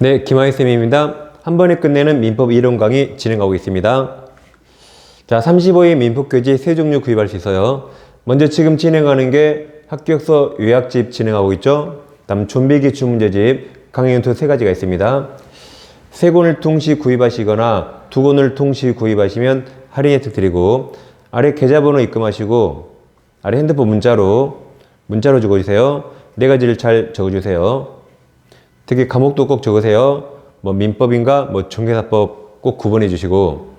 네, 김하희 쌤입니다. 한 번에 끝내는 민법 이론 강의 진행하고 있습니다. 자, 35일 민법교지 세 종류 구입할 수 있어요. 먼저 지금 진행하는 게 합격서 요약집 진행하고 있죠. 다음 좀비기 주문제집, 강의연토 세 가지가 있습니다. 세 권을 동시 구입하시거나 두 권을 동시 구입하시면 할인 혜택 드리고, 아래 계좌번호 입금하시고 아래 핸드폰 문자로 적어주세요. 네 가지를 잘 적어주세요. 특히 과목도 꼭 적으세요. 뭐 민법인가 뭐 정계사법 꼭 구분해 주시고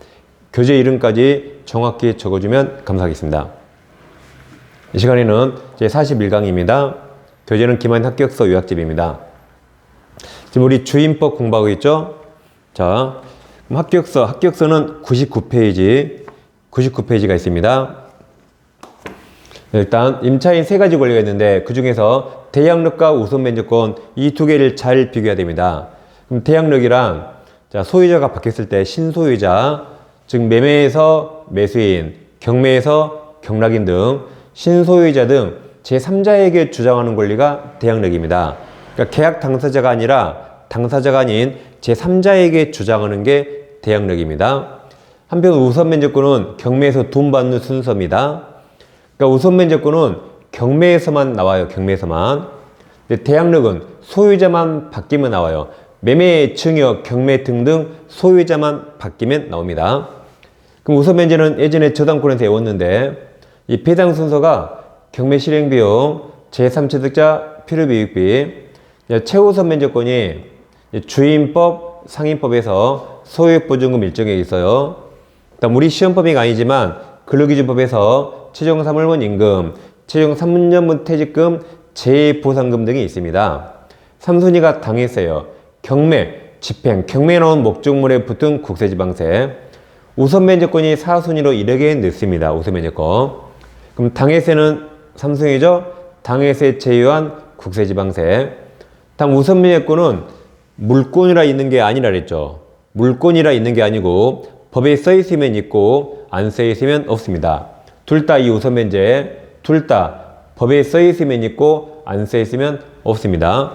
교재 이름까지 정확히 적어주면 감사하겠습니다. 이 시간에는 제 41강입니다. 교재는 김하인 합격서 요약집입니다. 지금 우리 주임법 공부하고 있죠? 자, 그럼 합격서는 99페이지가 있습니다. 일단 임차인 세 가지 권리가 있는데 그 중에서 대항력과 우선면제권 이 두 개를 잘 비교해야 됩니다. 그럼 대항력이랑 자, 소유자가 바뀌었을 때 신소유자, 즉 매매에서 매수인, 경매에서 경락인 등 신소유자 등 제3자에게 주장하는 권리가 대항력입니다. 그러니까 계약 당사자가 아닌 제3자에게 주장하는 게 대항력입니다. 한편 우선면제권은 경매에서 돈 받는 순서입니다. 그러니까 우선면제권은 경매에서만 나와요. 경매에서만. 근데 대항력은 소유자만 바뀌면 나와요. 매매, 증여, 경매 등등 소유자만 바뀌면 나옵니다. 그럼 우선면제는 예전에 저당권에서 외웠는데 이 배당 순서가 경매 실행비용, 제3취득자 필요비익비, 최우선면제권이 주임법, 상임법에서 소유보증금 일정액이 있어요. 그다음 우리 시험법이 아니지만 근로기준법에서 최종 사물분 임금, 최종 3년분 퇴직금, 재보상금 등이 있습니다. 3순위가 당해세요. 경매, 집행, 경매에 나온 목적물에 붙은 국세지방세. 우선면제권이 4순위로 이렇게 넣습니다. 우선면제권. 그럼 당해세는 3순위죠. 당해세 제외한 국세지방세. 다음 우선면제권은 물권이라 있는 게 아니라 그랬죠. 물권이라 있는 게 아니고 법에 써 있으면 있고 안 써 있으면 없습니다. 둘 다 이 우선면제, 둘 다 법에 써 있으면 있고 안 써 있으면 없습니다.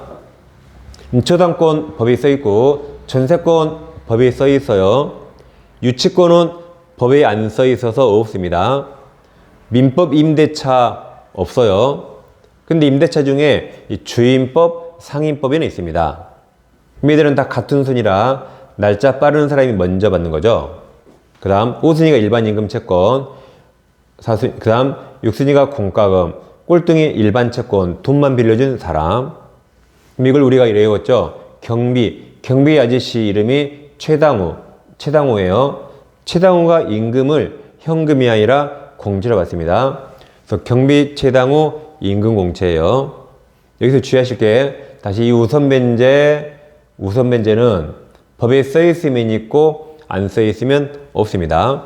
저당권 법에 써 있고 전세권 법에 써 있어요. 유치권은 법에 안 써 있어서 없습니다. 민법 임대차 없어요. 근데 임대차 중에 이 주임법, 상임법에는 있습니다. 얘들은 다 같은 순이라 날짜 빠른 사람이 먼저 받는 거죠. 그 다음 5순위가 일반 임금 채권, 그 다음 6순위가 공과금, 꼴등이 일반 채권, 돈만 빌려준 사람. 이걸 우리가 이래 외웠죠. 경비 아저씨 이름이 최당호예요. 최당호가 임금을 현금이 아니라 공제로 받습니다. 그래서 경비 최당호 임금 공채예요. 여기서 주의하실 게 다시 이 우선면제는 법에 써 있으면 있고 안 써 있으면 없습니다.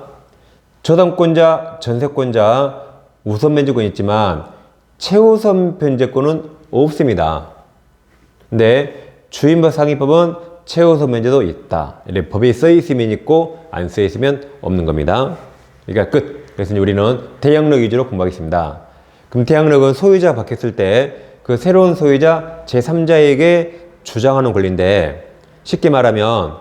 저당권자, 전세권자, 우선면제권이 있지만 최우선 변제권은 없습니다. 근데 주임법 상임법은 최우선 면제도 있다. 이렇게 법에 써 있으면 있고 안 써 있으면 없는 겁니다. 그러니까 끝. 그래서 우리는 대항력 위주로 공부하겠습니다. 그럼 대항력은 소유자가 바뀌었을 때 그 새로운 소유자 제3자에게 주장하는 권리인데 쉽게 말하면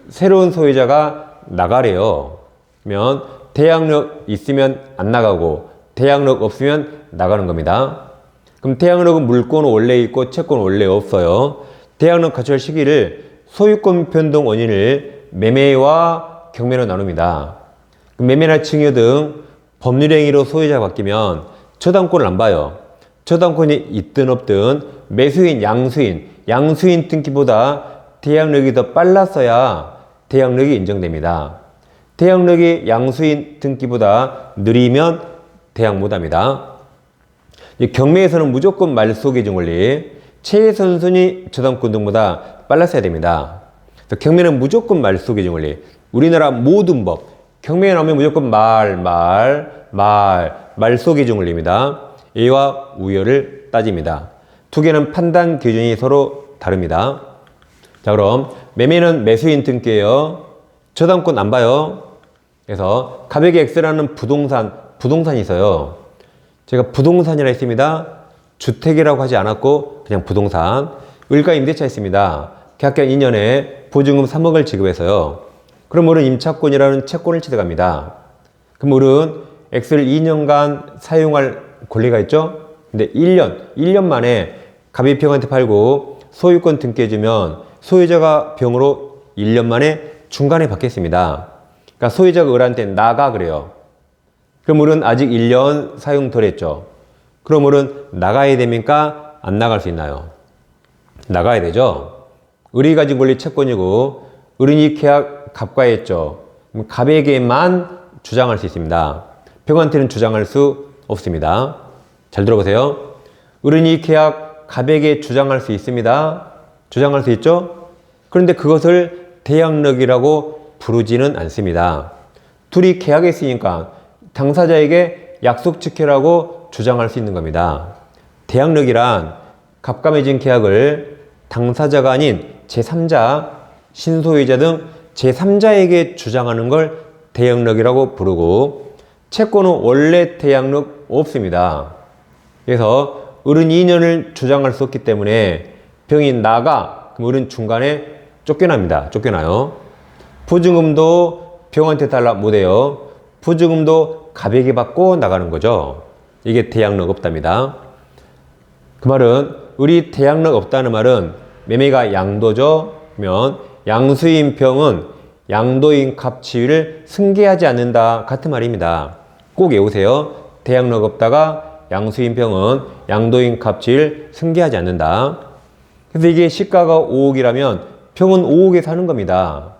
새로운 소유자가 나가래요. 그러면 대항력 있으면 안 나가고 대항력 없으면 나가는 겁니다. 그럼 대항력은 물권은 원래 있고 채권은 원래 없어요. 대항력 가처할 시기를 소유권 변동 원인을 매매와 경매로 나눕니다. 매매나 증여 등 법률 행위로 소유자가 바뀌면 저당권을 안 봐요. 저당권이 있든 없든 매수인, 양수인 등기보다 대항력이 더 빨랐어야 대항력이 인정됩니다. 대항력이 양수인 등기보다 느리면 대항 못합니다. 경매에서는 무조건 말소기준 권리, 최선순위 저당권 등보다 빨랐어야 됩니다. 경매는 무조건 말소기준 권리. 우리나라 모든 법, 경매에 나오면 무조건 말소기준 권리입니다. 예와 우여를 따집니다. 두 개는 판단 기준이 서로 다릅니다. 자, 그럼 매매는 매수인 등기예요. 저당권 안 봐요. 그래서 가백이 X라는 부동산이 있어요. 제가 부동산이라 했습니다. 주택이라고 하지 않았고 그냥 부동산. 을가 임대차 있습니다. 계약기간 2년에 보증금 3억을 지급해서요. 그럼 을은 임차권이라는 채권을 취득합니다. 그럼 을은 X를 2년간 사용할 권리가 있죠? 근데 1년 만에 갑이 병한테 팔고 소유권 등기해주면 소유자가 병으로 1년 만에 중간에 받겠습니다. 그러니까 소유자가 을한테 나가 그래요. 그럼 을은 아직 1년 사용 덜 했죠. 그럼 을은 나가야 됩니까? 안 나갈 수 있나요? 나가야 되죠. 을이 가진 권리 채권이고 을은 이 계약 갑과 했죠. 그럼 갑에게만 주장할 수 있습니다. 병한테는 주장할 수 없습니다. 잘 들어보세요. 을은 이 계약 갑에게 주장할 수 있습니다. 주장할 수 있죠? 그런데 그것을 대항력이라고 부르지는 않습니다. 둘이 계약했으니까 당사자에게 약속 지켜라고 주장할 수 있는 겁니다. 대항력이란 갑과 맺은 계약을 당사자가 아닌 제3자, 신소유자 등 제3자에게 주장하는 걸 대항력이라고 부르고 채권은 원래 대항력 없습니다. 그래서 을은 2년을 주장할 수 없기 때문에 병이 나가 그럼 을은 중간에 쫓겨납니다. 쫓겨나요. 보증금도 병한테 달라 못해요. 보증금도 갑에게 받고 나가는 거죠. 이게 대항력 없답니다. 그 말은 을이 대항력 없다는 말은 매매가 양도죠. 그러면 양수인 병은 양도인 갑 지위를 승계하지 않는다 같은 말입니다. 꼭 외우세요. 대항력 없다가 양수인 병은 양도인 갑 지위를 승계하지 않는다. 그래서 이게 시가가 5억이라면 병은 5억에 사는 겁니다.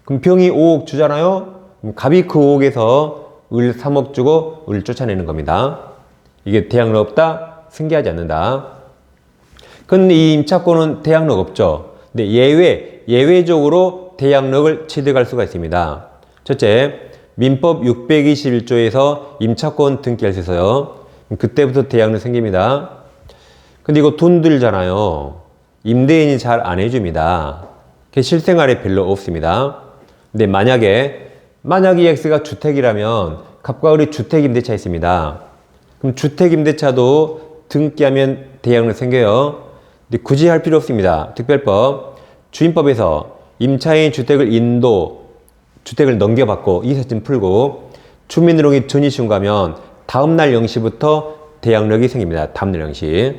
그럼 병이 5억 주잖아요. 그럼 갑이 그 5억에서 을 3억 주고 을 쫓아내는 겁니다. 이게 대항력 없다, 승계하지 않는다. 근데 이 임차권은 대항력 없죠. 근데 예외적으로 대항력을 취득할 수가 있습니다. 첫째, 민법 621조에서 임차권 등기할 수 있어요. 그때부터 대항력 생깁니다. 근데 이거 돈 들잖아요. 임대인이 잘 안 해줍니다. 실생활에 별로 없습니다. 근데 만약에 이 X가 주택이라면 갑과 을이 주택임대차 있습니다. 그럼 주택임대차도 등기하면 대항력 생겨요. 근데 굳이 할 필요 없습니다. 특별법, 주임법에서 임차인 주택을 주택을 넘겨받고 이삿짐 풀고 주민등록이 전이 신고하면 다음날 0시부터 대항력이 생깁니다. 다음날 0시.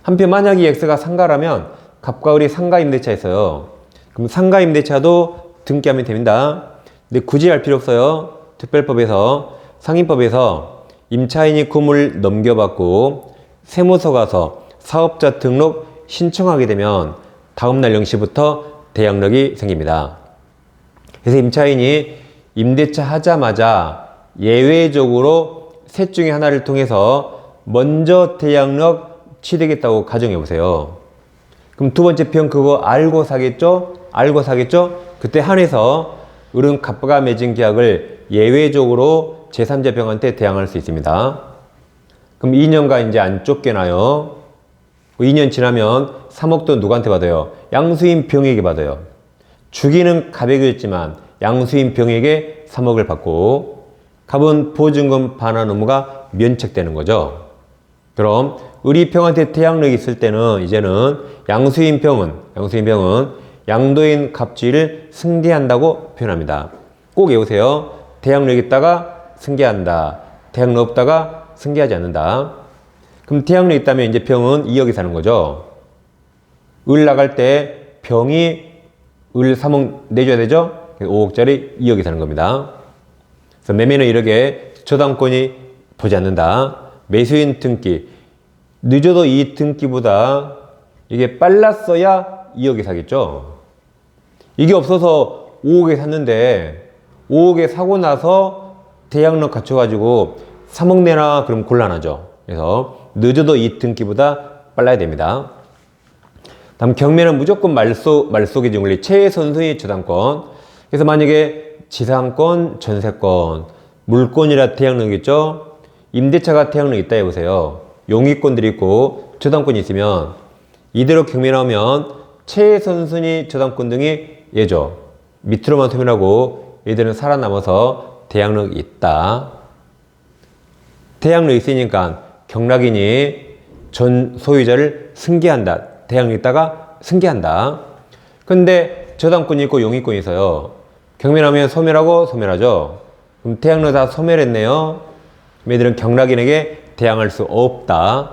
한편 만약 이 X가 상가라면 갑과 을이 상가임대차 있어요. 그럼 상가임대차도 등기하면 됩니다. 근데 굳이 할 필요 없어요. 특별법에서, 상임법에서 임차인이 건물을 넘겨받고 세무서 가서 사업자 등록 신청하게 되면 다음날 0시부터 대항력이 생깁니다. 그래서 임차인이 임대차 하자마자 예외적으로 셋 중에 하나를 통해서 먼저 대항력 취득했다고 가정해 보세요. 그럼 두 번째 병 그거 알고 사겠죠? 그때 한해서 을은 갑과 맺은 계약을 예외적으로 제3자 병한테 대항할 수 있습니다. 그럼 2년간 이제 안 쫓겨나요. 2년 지나면 3억도 누구한테 받아요? 양수인 병에게 받아요. 주기는 갑에게 줬지만 양수인 병에게 3억을 받고 갑은 보증금 반환 의무가 면책되는 거죠. 그럼 을이 병한테 대항력이 있을 때는 이제는 양수인 병은 양도인 갑지를 승계한다고 표현합니다. 꼭 외우세요. 대항력 있다가 승계한다. 대항력 없다가 승계하지 않는다. 그럼 대항력 있다면 이제 병은 2억이 사는 거죠. 을 나갈 때 병이 을 3억 내줘야 되죠? 5억짜리 2억이 사는 겁니다. 그래서 매매는 이렇게 저당권이 보지 않는다. 매수인 등기. 늦어도 이 등기보다 이게 빨랐어야 2억에 사겠죠. 이게 없어서 5억에 샀는데 5억에 사고 나서 대항력 갖춰가지고 3억 내놔 그럼 곤란하죠. 그래서 늦어도 이 등기보다 빨라야 됩니다. 다음 경매는 무조건 말소기 증권리 최선수의 저당권. 그래서 만약에 지상권, 전세권, 물권이라 대항력이 있죠. 임대차가 대항력이 있다 해보세요. 용의권들이 있고 저당권이 있으면 이대로 경매 나오면 최선순위 저당권 등이 예죠. 밑으로만 소멸하고 얘들은 살아남아서 대항력이 있다. 대항력이 있으니까 경락인이 전 소유자를 승계한다. 대항력이 있다가 승계한다. 근데 저당권이 있고 용의권이 있어요. 경매하면 소멸하고 소멸하죠. 그럼 대항력 다 소멸했네요. 얘들은 경락인에게 대항할 수 없다.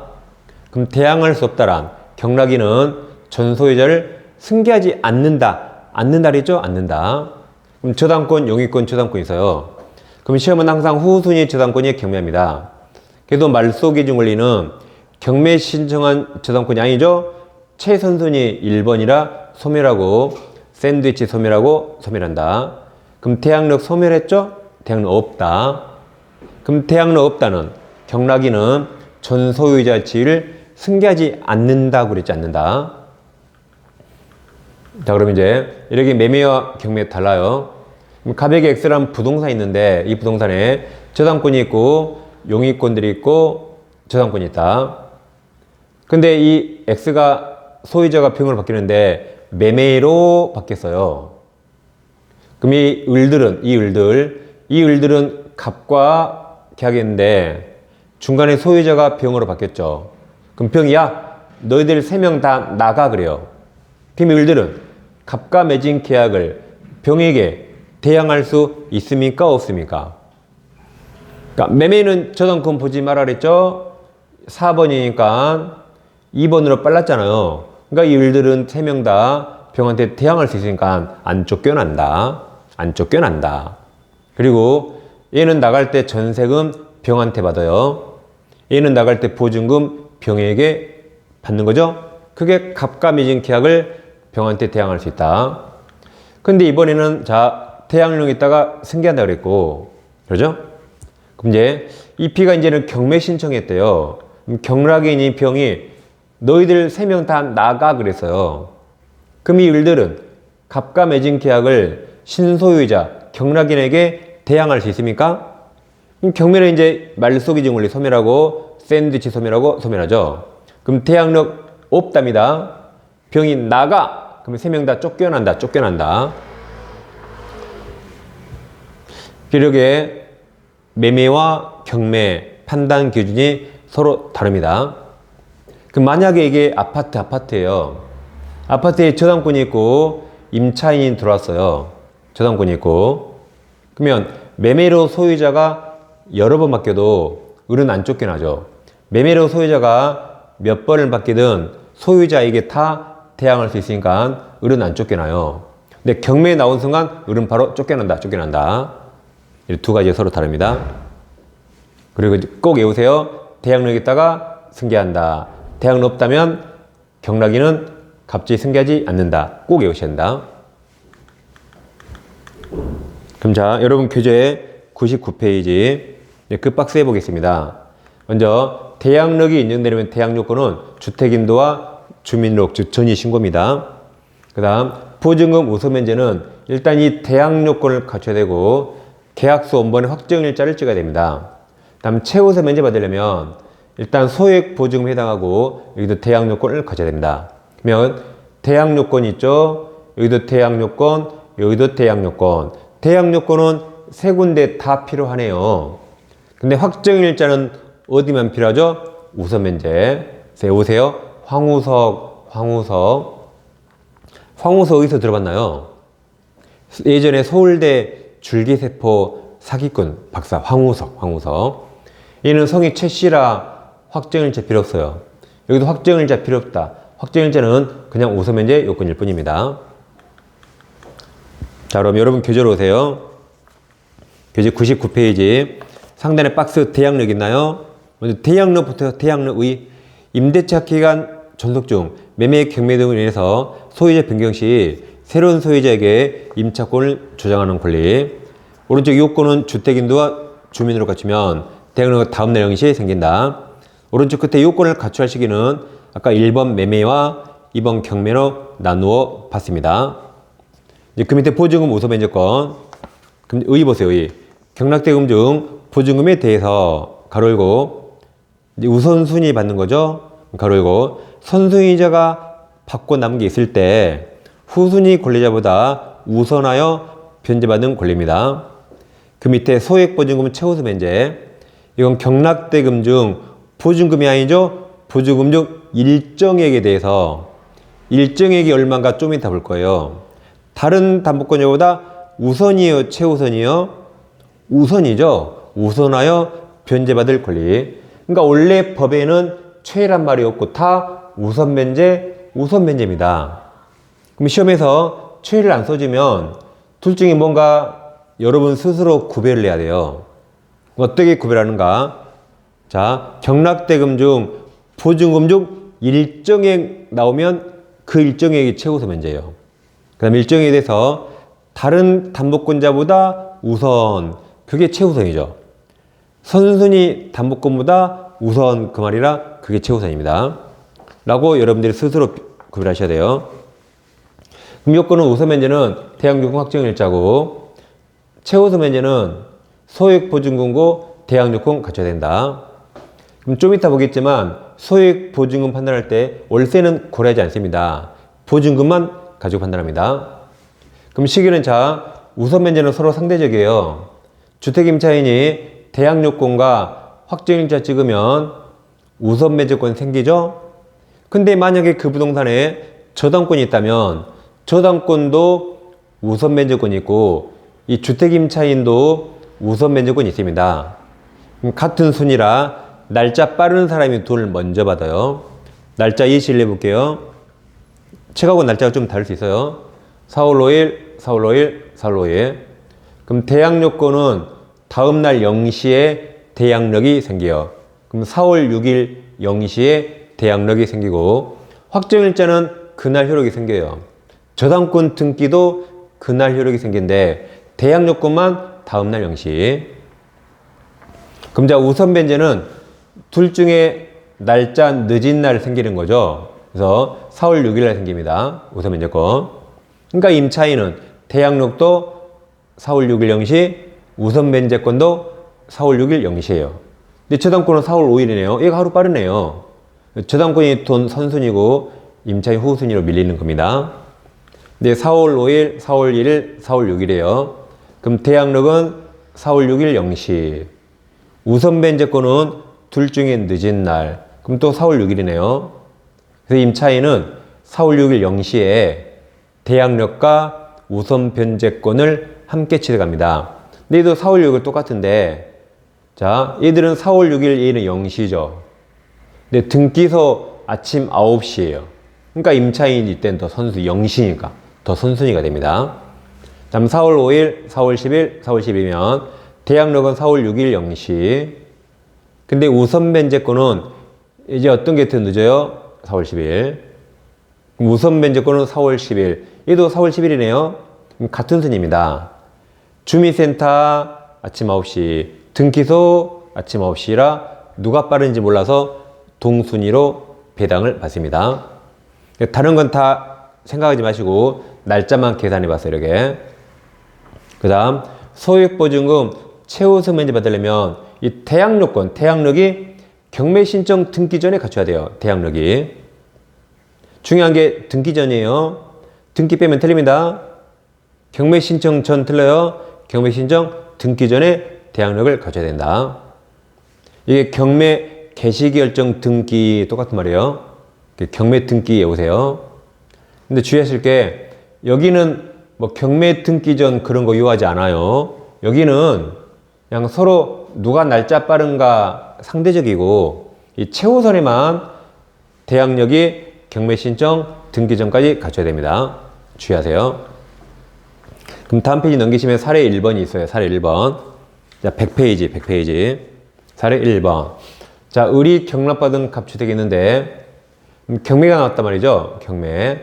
그럼 대항할 수 없다란 경락인은 전 소유자를 승계하지 않는다. 않는다 그랬죠? 않는다. 그럼 저당권, 용의권, 저당권이 있어요. 그럼 시험은 항상 후순위 저당권이 경매합니다. 그래도 말소기준 원리는 경매 신청한 저당권이 아니죠? 최선순위 1번이라 소멸하고 샌드위치 소멸하고 소멸한다. 그럼 대항력 소멸했죠? 대항력 없다. 그럼 대항력 없다는 경락인은 전 소유자 지위를 승계하지 않는다고 그랬지 않는다. 자, 그럼 이제 이렇게 매매와 경매 달라요. 가백의 X라는 부동산이 있는데 이 부동산에 저당권이 있고 용의권들이 있고 저당권이 있다. 근데 이 X가 소유자가 병으로 바뀌는데 매매로 바뀌었어요. 그럼 이 을들은 갑과 계약했는데 중간에 소유자가 병으로 바뀌었죠. 그럼 병이야 너희들 3명 다 나가 그래요. 그럼 을들은 갑과 맺은 계약을 병에게 대항할 수 있습니까? 없습니까? 그러니까 매매는 저당권 보지 말아 그랬죠? 4번이니까 2번으로 빨랐잖아요. 그러니까 이 을들은 3명 다 병한테 대항할 수 있으니까 안 쫓겨난다. 안 쫓겨난다. 그리고 얘는 나갈 때 전세금 병한테 받아요. 얘는 나갈 때 보증금 병에게 받는 거죠. 그게 갑과 맺은 계약을 병한테 대항할 수 있다. 근데 이번에는 자 대항력 있다가 승계한다 그랬고 그러죠? 그럼 이제 이 P가 이제는 경매 신청했대요. 경락인이 병이 너희들 3명 다 나가 그랬어요. 그럼 이 을들은 갑과 맺은 계약을 신소유자 경락인에게 대항할 수 있습니까? 그럼 경매는 이제 말소기준 원리 소멸하고 샌드위치 소멸하고 소멸하죠. 그럼 대항력 없답니다. 병이 나가. 그러면 3명 다 쫓겨난다. 이렇게 매매와 경매 판단 기준이 서로 다릅니다. 그럼 만약에 이게 아파트예요. 아파트에 저당권이 있고 임차인이 들어왔어요. 저당권이 있고. 그러면 매매로 소유자가 여러 번 바뀌어도 을은 안 쫓겨나죠. 매매로 소유자가 몇 번을 바뀌든 소유자에게 다 대항할 수 있으니까 을은 안 쫓겨나요. 근데 경매에 나온 순간 을은 바로 쫓겨난다. 이 두 가지 서로 다릅니다. 그리고 꼭 외우세요. 대항력 있다가 승계한다. 대항력 없다면 경락인은 갑자기 승계하지 않는다. 꼭 외우셔야 한다. 그럼 자, 여러분 교재 99페이지 그 박스 해보겠습니다. 먼저 대항력이 인정되려면 대항요건은 주택인도와 주민록, 즉 전이신고입니다. 그 다음 보증금 우선면제는 일단 이 대항요건을 갖춰야 되고 계약서 원본의 확정일자를 찍어야 됩니다. 다음 최우선 면제 받으려면 일단 소액 보증금에 해당하고 여기도 대항요건을 가져야 됩니다. 그러면 대항요건이 있죠. 여기도 대항요건, 여기도 대항요건. 대항요건은 세 군데 다 필요하네요. 근데 확정일자는 어디만 필요하죠? 우선면제. 외우세요. 황우석 어디서 들어봤나요? 예전에 서울대 줄기세포 사기꾼 박사 황우석. 얘는 성이 최씨라 확정일자 필요 없어요. 여기도 확정일자 필요 없다. 확정일자는 그냥 우선면제 요건일 뿐입니다. 자, 그럼 여러분 교재로 오세요. 교재 99페이지 상단에 박스 대항력 있나요? 먼저 대항력부터 대항력의 임대차 기간 존속 중 매매 경매 등으로 인해서 소유자 변경 시 새로운 소유자에게 임차권을 조정하는 권리. 오른쪽 요건은 주택인도와 주민으로 갖추면 대항력 다음 내용 시 생긴다. 오른쪽 끝에 요건을 갖춰야 할 시기는 아까 1번 매매와 2번 경매로 나누어 봤습니다. 이제 그 밑에 보증금 우선면제권. 그럼 의 보세요. 의. 경락대금 중 보증금에 대해서 가로 열고 이제 우선순위 받는 거죠. 가로 열고 선순위자가 받고 남은 게 있을 때 후순위 권리자보다 우선하여 변제받는 권리입니다. 그 밑에 소액보증금 최우선 면제. 이건 경락대금 중 보증금이 아니죠. 보증금 중 일정액에 대해서 일정액이 얼마인가 좀 이따 볼 거예요. 다른 담보권자보다 우선이요, 최우선이요? 우선이죠. 우선하여 변제받을 권리. 그러니까 원래 법에는 최란 말이 없고 다 우선 변제, 우선 변제입니다. 그럼 시험에서 최를 안 써주면 둘 중에 뭔가 여러분 스스로 구별을 해야 돼요. 어떻게 구별하는가? 자, 경락대금 중 보증금 중 일정액 나오면 그 일정액이 최우선 변제예요. 그 다음 일정액에 대해서 다른 담보권자보다 우선, 그게 최우선이죠. 선순위 담보권보다 우선, 그 말이라 그게 최우선입니다. 라고 여러분들이 스스로 구별하셔야 돼요. 그럼 요건은 우선 변제는 대항력금 확정일자고, 최우선 변제는 소액보증금고 대항력금 갖춰야 된다. 그럼 좀 이따 보겠지만 소액보증금 판단할 때 월세는 고려하지 않습니다. 보증금만 가지고 판단합니다. 그럼 시기는 자, 우선 변제는 서로 상대적이에요. 주택임차인이 대항력권과 확정일자 찍으면 우선 변제권 생기죠? 근데 만약에 그 부동산에 저당권이 있다면 저당권도 우선 변제권이 있고 이 주택임차인도 우선 변제권이 있습니다. 같은 순이라 날짜 빠른 사람이 돈을 먼저 받아요. 날짜 예시를 내볼게요. 책하고 날짜가 좀 다를 수 있어요. 4월 5일, 4월 5일, 4월 5일. 그럼 대항력권은 다음날 0시에 대항력이 생겨요. 그럼 4월 6일 0시에 대항력이 생기고, 확정일자는 그날 효력이 생겨요. 저당권 등기도 그날 효력이 생긴데 대항력권만 다음날 0시. 그럼 자, 우선 변제는 둘 중에 날짜 늦은 날 생기는 거죠. 그래서 4월 6일 날 생깁니다. 우선 변제권. 그러니까 임차인은 대항력도 4월 6일 0시, 우선 변제권도 4월 6일 0시예요. 근데 저당권은 4월 5일이네요. 얘가 하루 빠르네요. 저당권이 돈 선순위고 임차인 후순위로 밀리는 겁니다. 근데 4월 5일, 4월 1일, 4월 6일이에요. 그럼 대항력은 4월 6일 0시. 우선 변제권은 둘 중에 늦은 날. 그럼 또 4월 6일이네요. 그래서 임차인은 4월 6일 0시에 대항력과 우선 변제권을 함께 취득합니다. 근데 얘도 4월 6일 똑같은데, 자, 얘들은 4월 6일 얘는 0시죠. 근데 등기소 아침 9시예요. 그러니까 임차인이 이때는 더 선수 0시니까 더 선순위가 됩니다. 다음 4월 5일, 4월 10일, 4월 10일이면 대항력은 4월 6일 0시. 근데 우선 변제권은 이제 어떤 게 더 늦어요? 4월 10일. 우선 변제권은 4월 10일. 얘도 4월 10일이네요. 같은 순입니다. 주민센터 아침 9시, 등기소 아침 9시라 누가 빠른지 몰라서 동순위로 배당을 받습니다. 다른 건 다 생각하지 마시고 날짜만 계산해 봤어요. 이렇게. 그 다음 소액보증금 최우선 변제 받으려면 이 대항력권, 대항력이 경매신청 등기 전에 갖춰야 돼요. 대항력이. 중요한 게 등기 전이에요. 등기 빼면 틀립니다. 경매신청 전 틀려요. 경매신청 등기 전에 대항력을 갖춰야 된다. 이게 경매 개시결정 등기 똑같은 말이에요. 경매 등기 외우세요. 근데 주의하실 게 여기는 뭐 경매 등기 전 그런 거 요하지 않아요. 여기는 그냥 서로 누가 날짜 빠른가 상대적이고 이 최우선에만 대항력이 경매 신청 등기 전까지 갖춰야 됩니다. 주의하세요. 그럼 다음 페이지 넘기시면 사례 1번이 있어요. 사례 1번. 자, 100페이지. 사례 1번. 자, 을이 경락받은 갑주택이 있는데 경매가 나왔단 말이죠. 경매.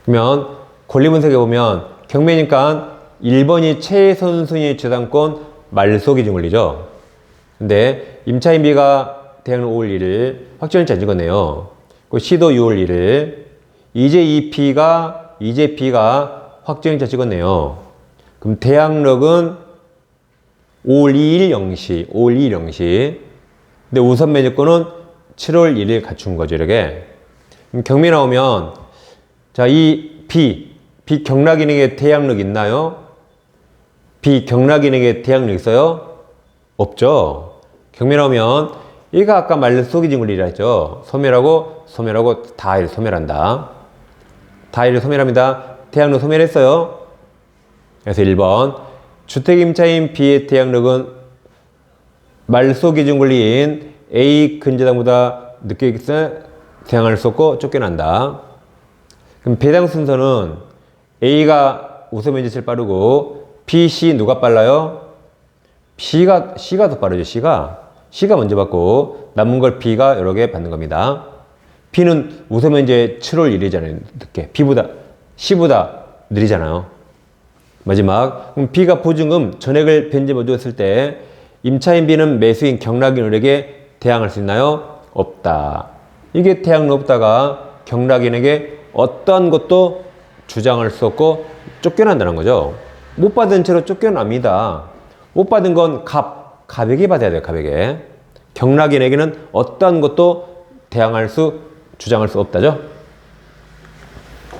그러면 권리분석에 보면 경매니까 1번이 최선순위 저당권 말소기준 권리죠. 근데 임차인 B가 대항력 5월 1일 확정일자 안 찍었네요. 그 시도 6월 1일 이제 B가 확정일자 찍었네요. 그럼 대항력은 5월 2일 0시, 5월 2일 0시. 근데 우선 변제권은 7월 1일 갖춘 거죠, 이렇게. 그럼 경매 나오면, 자, 이 B 경락인에게 대항력 있나요? B 경락인에게 대항력 있어요? 없죠. 경매 나오면 얘가 아까 말소기증물이라 했죠. 소멸하고 다 소멸한다. 다 소멸합니다. 태양력 소멸했어요. 그래서 1번 주택임차인 B의 태양력은 말소기증물인 A 근저당보다 늦게 태양을 쏟고 쫓겨난다. 그럼 배당 순서는 A가 우선면제칠 빠르고 B, C 누가 빨라요? C가 더 빠르죠. C가 먼저 받고 남은 걸 B가 여러 개 받는 겁니다. B는 우선면제 7월 1일이잖아요. 늦게. C보다 느리잖아요. 마지막 그럼 B가 보증금 전액을 변제해 줬을 때 임차인 B는 매수인 경락인에게 대항할 수 있나요? 없다. 이게 대항력 없다가 경락인에게 어떤 것도 주장할 수 없고 쫓겨난다는 거죠. 못 받은 채로 쫓겨납니다. 못 받은 건 가백이 받아야 돼요. 가백에. 경락인에게는 어떤 것도 주장할 수 없다죠.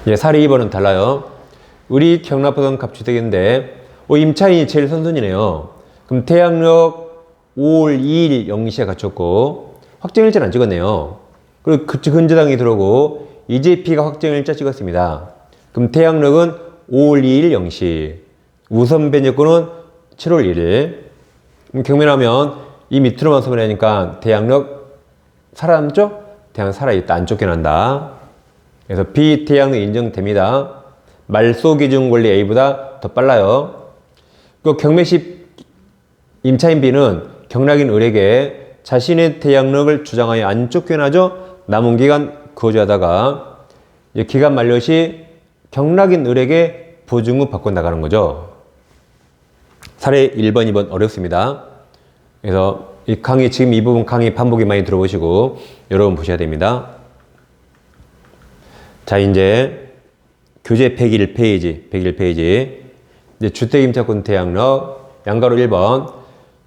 이제 사례 2번은 달라요. 우리 경락보던 갑주택인데 임차인이 제일 선순위네요. 그럼 태양력 5월 2일 0시에 갖췄고 확정일자는 안 찍었네요. 그리고 근저당이 들어오고 이제 B가 확정일자 찍었습니다. 그럼 태양력은 5월 2일 0시, 우선 변제권은 7월 1일. 경면하면 이 밑으로만 소멸하니까 태양력 살아남죠? 태양 살아있다. 안 쫓겨난다. 그래서 B 태양력 인정됩니다. 말소기준 권리 A보다 더 빨라요. 그 경매시 임차인 B는 경락인 을에게 자신의 태양력을 주장하여 안 쫓겨나죠? 남은 기간 거주하다가 기간 만료 시 경락인 을에게 보증금 받고 나가는 거죠. 사례 1번, 2번 어렵습니다. 그래서 지금 이 부분 강의 반복이 많이 들어보시고 여러분 보셔야 됩니다. 자, 이제 교재 101페이지. 이제 주택임차권 태양력 양가로 1번.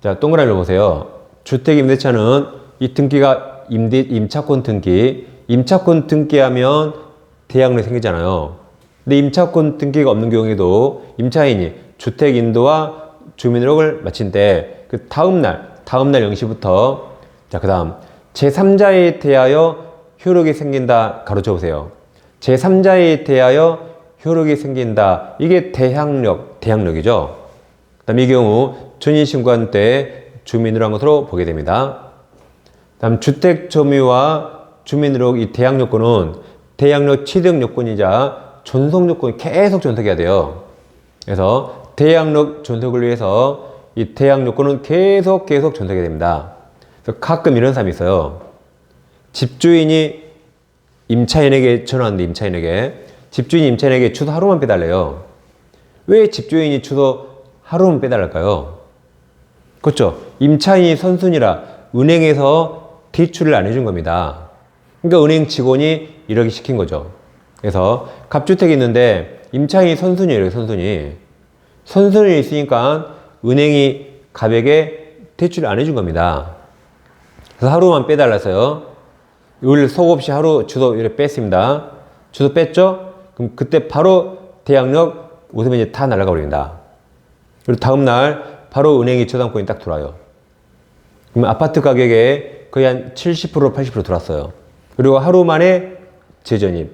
자, 동그라미를 보세요. 주택임대차는 이 등기가 임차권 등기. 임차권 등기하면 태양력이 생기잖아요. 근데 임차권 등기가 없는 경우에도 임차인이 주택인도와 주민등록을 마친 때 그 다음날 0시부터 자, 그 다음 제3자에 대하여 효력이 생긴다. 가로쳐 보세요. 제3자에 대하여 효력이 생긴다. 이게 대항력이죠. 그 다음 이 경우 전인신고한 때 주민으로 한 것으로 보게 됩니다. 다음 주택점유와 주민으로 이 대항력권은 대항력 취득 요건이자 존속 요건이 계속 존속해야 돼요. 그래서 대항력 존속을 위해서 이 대항 요건은 계속 존속해야 됩니다. 그래서 가끔 이런 사람이 있어요. 집주인이 임차인에게 전화하는데 집주인이 임차인에게 주소 하루만 빼달래요. 왜 집주인이 주소 하루만 빼달랄까요? 그렇죠. 임차인이 선순위라 은행에서 대출을 안 해준 겁니다. 그러니까 은행 직원이 이렇게 시킨 거죠. 그래서 갑주택이 있는데 임차인이 선순위예요. 선순위에 있으니까 은행이 갑에게 대출을 안 해준 겁니다. 그래서 하루만 빼달라서요. 을 속 없이 하루 주소 이렇게 뺐습니다. 주소 뺐죠? 그럼 그때 바로 대항력 우선면제 다 날아가 버립니다. 그리고 다음날 바로 은행이 저당권이 딱 들어와요. 그럼 아파트 가격에 거의 한 70% 80% 들어왔어요. 그리고 하루 만에 재전입.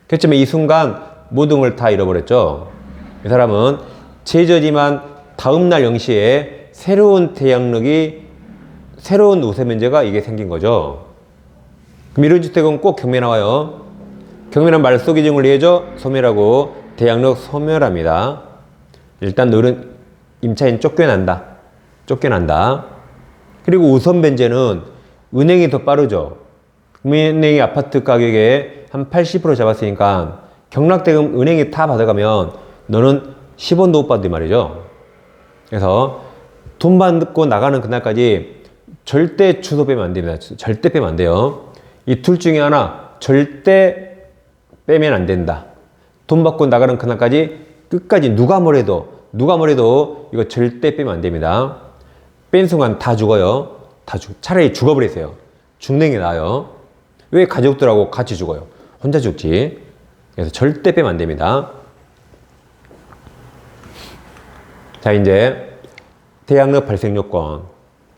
그렇지만 이 순간 모든 걸 다 잃어버렸죠. 이 사람은 재전임한 다음날 0시에 새로운 우선면제가 이게 생긴 거죠. 그럼 이런 주택은 꼭 경매 나와요. 경매는 말소기증을 위해서 소멸하고 대항력 소멸합니다. 일단 너는 임차인 쫓겨난다. 그리고 우선변제는 은행이 더 빠르죠. 은행이 아파트 가격에 한 80% 잡았으니까 경락대금 은행이 다 받아가면 너는 10원도 못 받지 말이죠. 그래서 돈 받고 나가는 그날까지 절대 주소 빼면 안 됩니다. 절대 빼면 안 돼요. 이 둘 중에 하나 절대 빼면 안 된다. 돈 받고 나가는 그날까지 끝까지 누가 뭐래도 이거 절대 빼면 안 됩니다. 뺀 순간 다 죽어요. 차라리 죽어버리세요. 죽는 게 나아요. 왜 가족들하고 같이 죽어요? 혼자 죽지. 그래서 절대 빼면 안 됩니다. 자, 이제 대항력 발생 요건.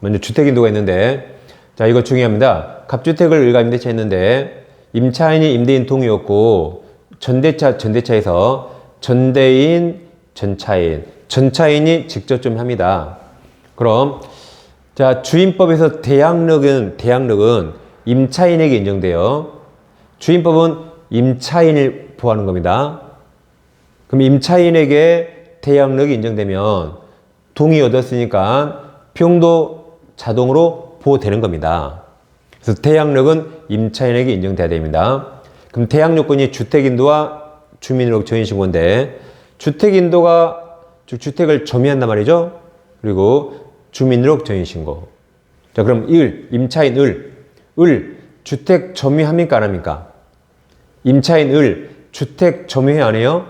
먼저 주택인도가 있는데, 자, 이거 중요합니다. 갑주택을 을과 임대차 했는데, 임차인이 임대인 동의였고, 전대차에서 전대인, 전차인이 직접 좀 합니다. 그럼, 자, 주임법에서 대항력은 임차인에게 인정돼요. 주임법은 임차인을 보호하는 겁니다. 그럼 임차인에게 대항력이 인정되면 동의 얻었으니까 비용도 자동으로 보호되는 겁니다. 그래서 대항력은 임차인에게 인정돼야 됩니다. 그럼 대항요건이 주택인도와 주민등록 전입신고인데, 주택인도가 즉 주택을 점유한단 말이죠. 그리고 주민등록 전입신고. 자, 그럼 임차인 주택 점유합니까 안 합니까? 임차인 주택 점유해 안 해요?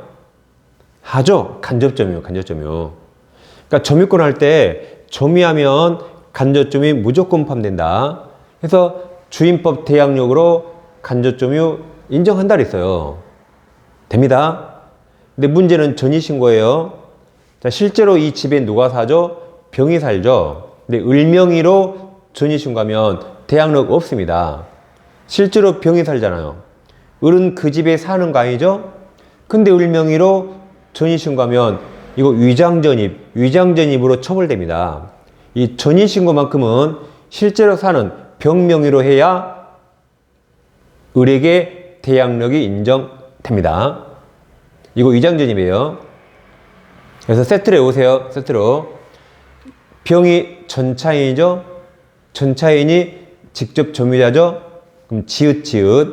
하죠. 간접 점유. 그러니까 점유권 할 때 점유하면 간접 점유 무조건 포함된다. 그래서 주임법 대항력으로 간접 점유 인정한다 그랬어요. 됩니다. 근데 문제는 전입신고예요. 자, 실제로 이 집에 누가 사죠? 병이 살죠. 근데 을명의로 전입신고하면 대항력 없습니다. 실제로 병이 살잖아요. 을은 그 집에 사는 거 아니죠? 근데 을명의로 전입신고하면 이거 위장전입으로 처벌됩니다. 이 전입신고만큼은 실제로 사는 병명의로 해야 을에게 대항력이 인정됩니다. 이거 위장전입이에요. 그래서 세트로 외우세요. 세트로. 병이 전차인이죠? 전차인이 직접 점유자죠? 그럼 지읒이에요.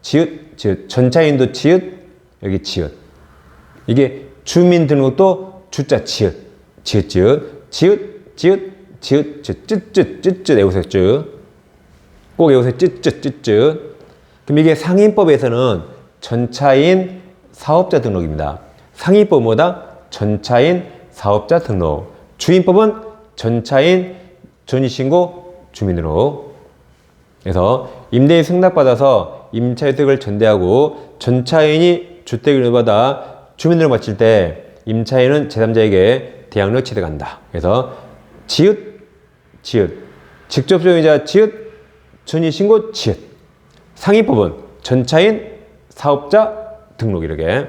지읒. 전차인도 지읒, 여기 지읒. 이게 주민등록도 주자 지읒. 외우세요. 꼭 외우세요. 그럼 이게 상인법에서는 전차인 사업자 등록입니다. 상인법 뭐다? 전차인 사업자 등록. 주임법은 전차인 전입신고 주민등록. 그래서 임대인 승낙받아서 임차주택을 전대하고 전차인이 주택을 받아 주민등록 마칠 때 임차인은 제3자에게 대항력 취득한다. 그래서 지읒. 직접 소유자 지읒, 전입신고 지읒. 상인법은 전차인 사업자 등록. 이렇게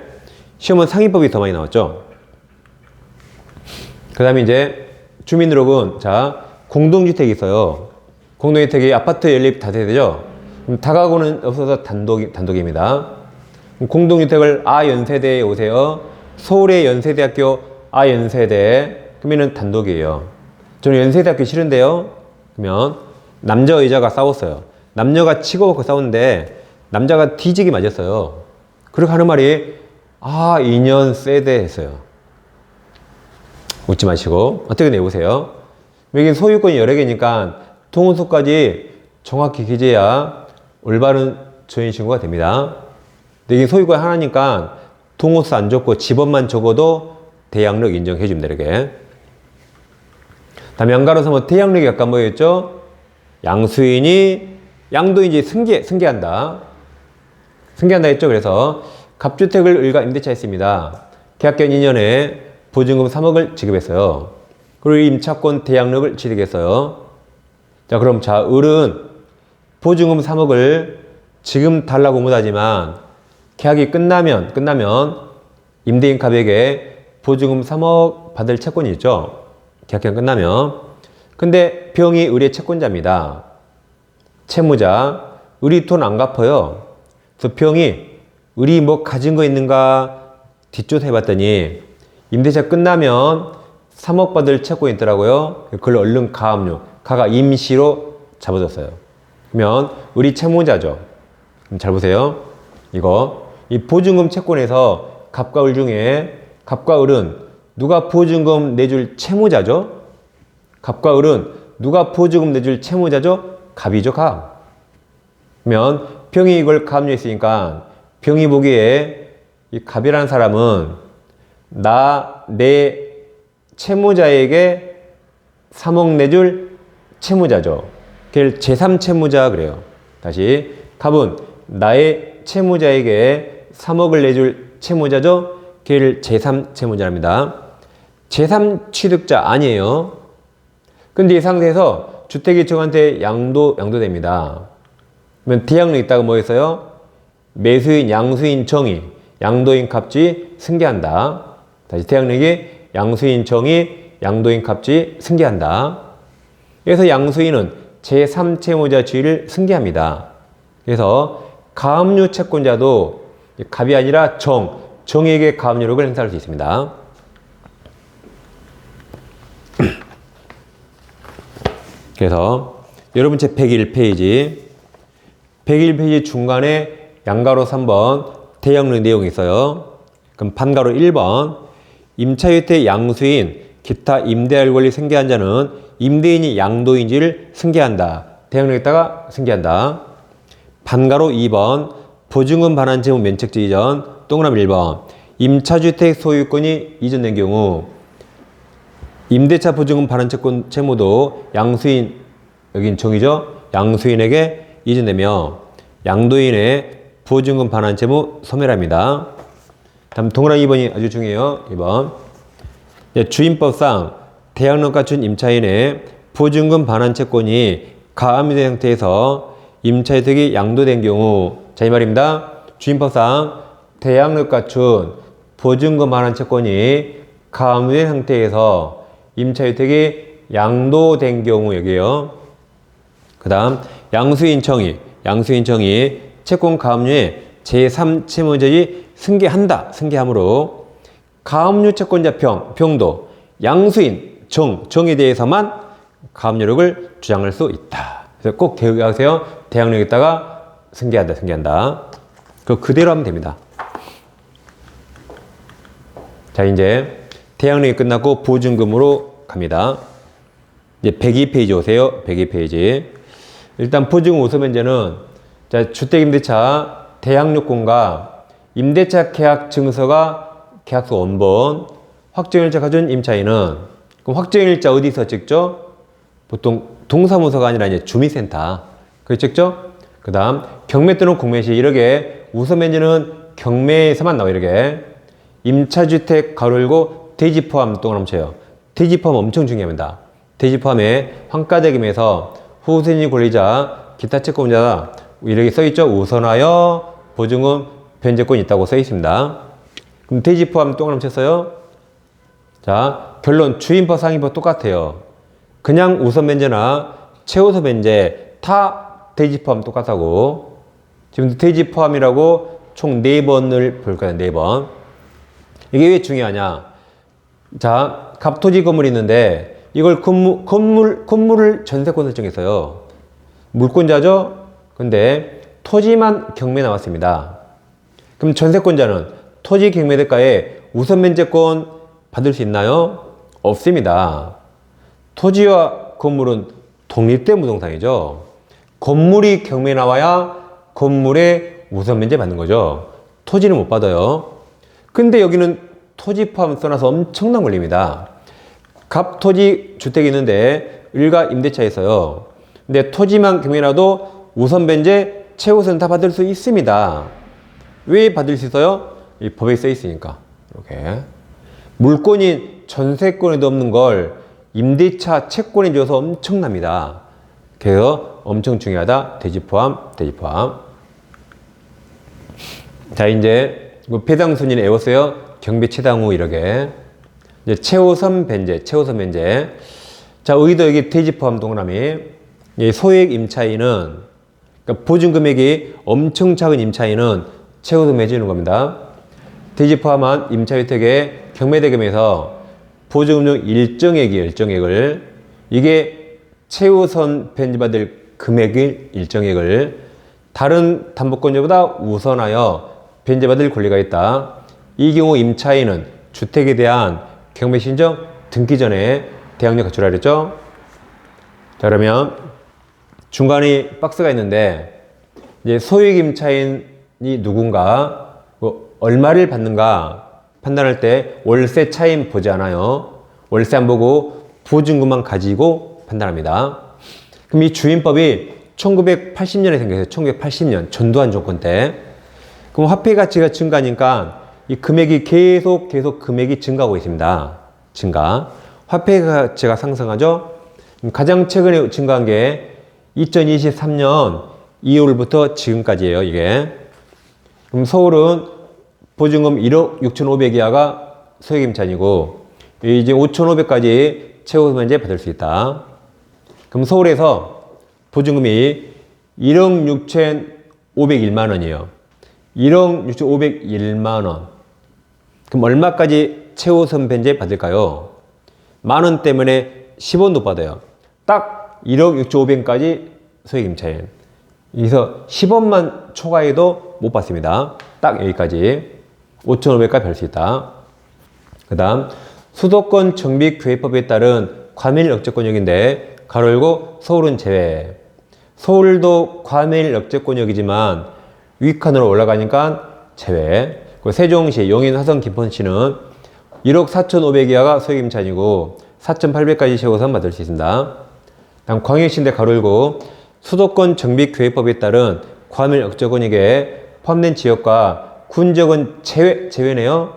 시험은 상인법이 더 많이 나왔죠. 그 다음에 이제 주민등록은, 자, 공동주택이 있어요. 공동주택이 아파트 연립 다세대죠. 다가구는 없어서 단독입니다. 공동주택을 아연세대에 오세요. 서울의 연세대학교 아연세대. 그러면은 단독이에요. 저는 연세대학교 싫은데요. 그러면 남자 여자가 싸웠어요. 남녀가 치고받고 싸우는데 남자가 뒤지게 맞았어요. 그렇게 하는 말이 2년 세대 했어요. 웃지 마시고 어떻게 내보세요. 여기 소유권이 여러 개니까 동호수까지 정확히 기재해야 올바른 전입신고가 됩니다. 근데 이게 소유권 하나니까 동호수 안 적고 집원만 적어도 대항력 인정해 줍니다. 이렇게. 다음에 양가로서 뭐 대항력이 약간 뭐였죠? 양도 이제 승계한다 했죠. 그래서 갑주택을 을과 임대차 했습니다. 계약기간 2년에 보증금 3억을 지급했어요. 그리고 임차권 대항력을 취득했어요. 자, 그럼 을은 보증금 3억을 지금 달라고 못하지만 계약이 끝나면 임대인 갑에게 보증금 3억 받을 채권이 있죠. 계약기간 끝나면. 근데 병이 을의 채권자입니다. 채무자. 을이 돈 안 갚아요. 그래서 병이 을이 뭐 가진 거 있는가 뒷조사 해봤더니 임대차 끝나면 3억 받을 채권이 있더라고요. 그걸 얼른 가가 임시로 잡아줬어요. 그러면 을이 채무자죠. 그럼 잘 보세요. 이 보증금 채권에서 갑과 을 중에 갑과 을은 누가 보증금 내줄 채무자죠? 갑과 을은 누가 보증금 내줄 채무자죠? 갑이죠, 갑. 그러면 병이 이걸 가압류했으니까 병이 보기에 이 갑이라는 사람은 내 채무자에게 3억 내줄 채무자죠. 걔를 제3채무자 그래요. 다시 갑은 나의 채무자에게 3억을 내줄 채무자죠. 걔를 제3채무자랍니다. 제3취득자 아니에요. 근데 이 상태에서 주택일정한테 양도됩니다. 그러면 대양력 있다가 뭐 했어요? 매수인, 양수인, 정의, 양도인, 갑지 승계한다. 다시 대양력이 양수인, 정의, 양도인, 갑지 승계한다. 그래서 양수인은 제3채무자 지위를 승계합니다. 그래서 가압류 채권자도 갑이 아니라 정에게 가압류력을 행사할 수 있습니다. 그래서 여러분 제 101페이지 101페이지 중간에 양가로 3번 대양력 내용이 있어요. 그럼 반가로 1번 임차주택 양수인 기타 임대할 권리 승계한 자는 임대인이 양도인지를 승계한다. 대양력에다가 승계한다. 반가로 2번 보증금 반환 채무 면책지 이전 동그라미 1번 임차주택 소유권이 이전된 경우 임대차 보증금 반환 채권 채무도 양수인, 여긴 정의죠? 양수인에게 이전되며 양도인의 보증금 반환 채무 소멸합니다. 다음 동그라미 2번이 아주 중요해요. 2번 주임법상 대양력 갖춘 임차인의 보증금 반환 채권이 가압류된 상태에서 임차주택이 양도된 경우 자 이 말입니다. 주임법상 대양력 갖춘 보증금 반환 채권이 가압류된 상태에서 임차주택이 양도된 경우 여기에요. 그 다음 양수인청이 채권 가압류의 제3채무자이 승계함으로 가압류 채권자 평도 양수인 정에 대해서만 가압류력을 주장할 수 있다. 그래서 꼭 기억하세요. 대양력에다가 승계한다. 그대로 하면 됩니다. 자, 이제 대양력이 끝났고 보증금으로 갑니다. 이제 102페이지 오세요. 102페이지. 일단 보증금 우선 면제는 자, 주택임대차 대양력권과 임대차 계약 증서가 계약서 원본 확정일자 가진 임차인은 그럼 확정일자 어디서 찍죠? 보통 동사무소가 아니라 이제 주민센터 그걸 찍죠? 그 다음 경매 또는 공매 시 이렇게 우선 면제는 경매에서만 나와 이렇게 임차주택 가로 열고 대지 포함 동그라미 쳐요. 대지 포함 엄청 중요합니다. 대지 포함에 환가대금에서 후순위 권리자 기타 채권자 이렇게 써있죠. 우선하여 보증금 변제권이 있다고 써있습니다. 그럼 대지 포함 동그라미 쳤어요. 자 결론 주임법 상임법 똑같아요. 그냥 우선 변제나 최우선 변제 다 대지 포함 똑같다고. 지금 대지 포함이라고 총 4번을 볼 거예요. 4번. 이게 왜 중요하냐? 자, 갑토지 건물이 있는데 이걸 건물을 전세권 설정했어요. 물권자죠? 근데 토지만 경매 나왔습니다. 그럼 전세권자는 토지 경매 대가에 우선 면제권 받을 수 있나요? 없습니다. 토지와 건물은 독립된 부동산이죠. 건물이 경매 나와야 건물에 우선 면제 받는 거죠. 토지는 못 받아요. 근데 여기는 토지 포함 써놔서 엄청난 권리입니다. 갑토지 주택이 있는데 일가 임대차에 있어요. 근데 토지만 경매라도 우선 변제, 최우선 다 받을 수 있습니다. 왜 받을 수 있어요? 이 법에 써 있으니까. 이렇게 물권이 전세권에도 없는 걸 임대차 채권에 줘서 엄청납니다. 그래서 엄청 중요하다. 대지 포함. 자 이제 배당 순위는 외웠어요. 경비 최당 후 이렇게 이제 최우선 변제. 자 여기도 여기 대지 포함 동그라미. 소액 임차인은 그러니까 보증 금액이 엄청 작은 임차인은 최우선 매주는 겁니다. 대지 포함한 임차주택의 경매대금에서 보증금 중 일정액을 이게 최우선 변제받을 금액의 일정액을 다른 담보권자보다 우선하여 변제받을 권리가 있다. 이 경우 임차인은 주택에 대한 경매 신청 등기 전에 대항력 갖추라 그랬죠? 자 그러면 중간에 박스가 있는데 이제 소액 임차인이 누군가 얼마를 받는가 판단할 때 월세 차임 보지 않아요. 월세 안 보고 보증금만 가지고 판단합니다. 그럼 이 주임법이 1980년에 생겼어요. 1980년 전두환 정권 때. 그럼 화폐 가치가 증가하니까 이 금액이 계속 금액이 증가하고 있습니다. 화폐 가치가 상승하죠. 가장 최근에 증가한 게 2023년 2월부터 지금까지예요, 이게. 그럼 서울은 보증금 1억 6,500 이하가 소액임차인이고, 이제 5,500까지 최고소면제 받을 수 있다. 그럼 서울에서 보증금이 1억 6,501만 원이에요. 1억 6,501만 원. 그럼 얼마까지 최우선 변제 받을까요? 만 원 때문에 10원 못 받아요. 딱 1억 6,500까지 소액임차인. 여기서 10원만 초과해도 못 받습니다. 딱 여기까지. 5,500까지 받을 수 있다. 그 다음, 수도권 정비교회법에 따른 과밀 억제권역인데, 가로 열고 서울은 제외. 서울도 과밀 억제권역이지만 윗칸으로 올라가니까 제외. 세종시, 용인, 화성, 김포시는 1억 4,500 이하가 소액임차인이고 4,800까지 최고선 받을 수 있습니다. 다음 광역시인데 가로 열고 수도권 정비교회법에 따른 과밀 억제권역에 포함된 지역과 군지역은 제외네요.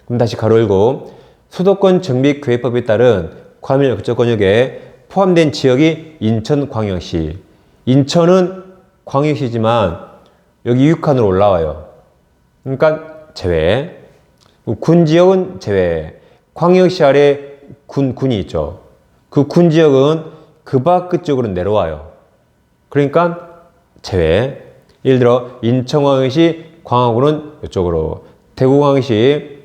그럼 다시 가로 열고 수도권 정비교회법에 따른 과밀 억제권역에 포함된 지역이 인천광역시. 인천은 광역시지만 여기 육칸으로 올라와요. 그러니까 제외. 군지역은 제외. 광역시 아래 군이 있죠. 그 군지역은 그 밖 끝쪽으로 내려와요. 그러니까 제외. 예를 들어 인천광역시 광화군은 이쪽으로, 대구광역시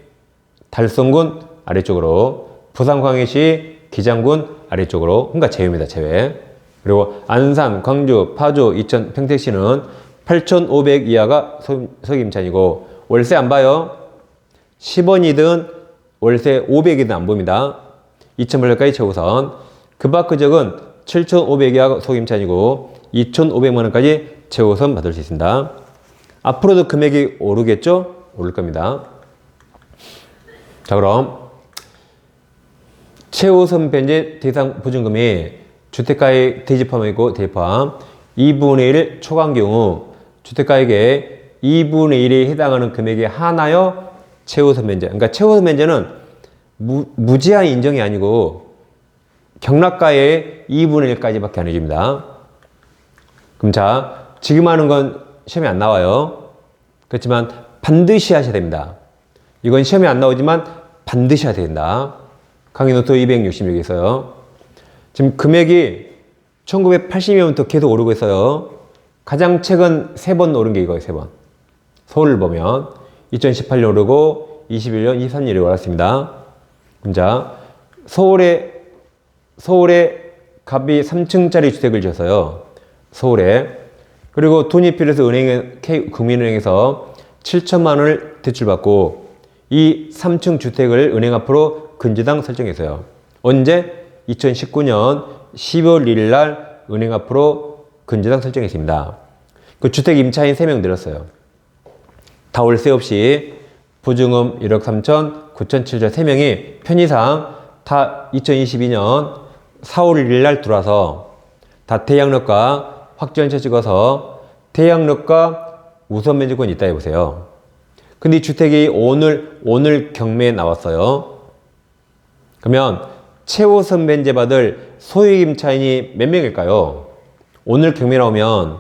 달성군 아래쪽으로, 부산광역시 기장군 아래쪽으로. 그러니까 제외입니다. 제외. 그리고 안산, 광주, 파주, 이천, 평택시는 8,500 이하가 소액임차인이고 월세 안 봐요. 10원이든 월세 500이든 안 봅니다. 2,800까지 최우선. 그 밖 그 지역은 7,500 이하가 소액임차인이고 2,500만 원까지 최우선 받을 수 있습니다. 앞으로도 금액이 오르겠죠? 오를 겁니다. 자, 그럼 최우선 변제 대상 보증금이 주택가액 대지포함이고 대포함 2분의 1 초과한 경우 주택가액의 2분의 1에 해당하는 금액이 하나여 최우선 변제. 그러니까 최우선 변제는 무제한 인정이 아니고 경락가의 2분의 1까지밖에 안 해줍니다. 그럼 자, 지금 하는 건 시험에 안 나와요. 그렇지만 반드시 하셔야 됩니다. 이건 시험에 안 나오지만 반드시 해야 된다. 강의 노트 266에 있어요. 지금 금액이 1980년부터 계속 오르고 있어요. 가장 최근 3번 오른 게 이거예요. 3번. 서울을 보면 2018년 오르고 21년, 23년에 올랐습니다. 자, 서울에 갑이 3층짜리 주택을 지었어요. 서울에. 그리고 돈이 필요해서 국민은행에서 7천만 원을 대출받고 이 3층 주택을 은행 앞으로 근저당 설정했어요. 언제? 2019년 12월 1일 날 은행 앞으로 근저당 설정했습니다. 그 주택 임차인 3명 늘었어요. 다 월세 없이 보증금 1억 3천, 9천 7천 3명이 편의상 다 2022년 4월 1일 날 들어와서 다 대양력과 확정차 찍어서 대양력과 우선 면제권이 있다 해보세요. 근데 이 주택이 오늘 경매에 나왔어요. 그러면 최우선 변제 받을 소액임차인이 몇 명일까요? 오늘 경매 나오면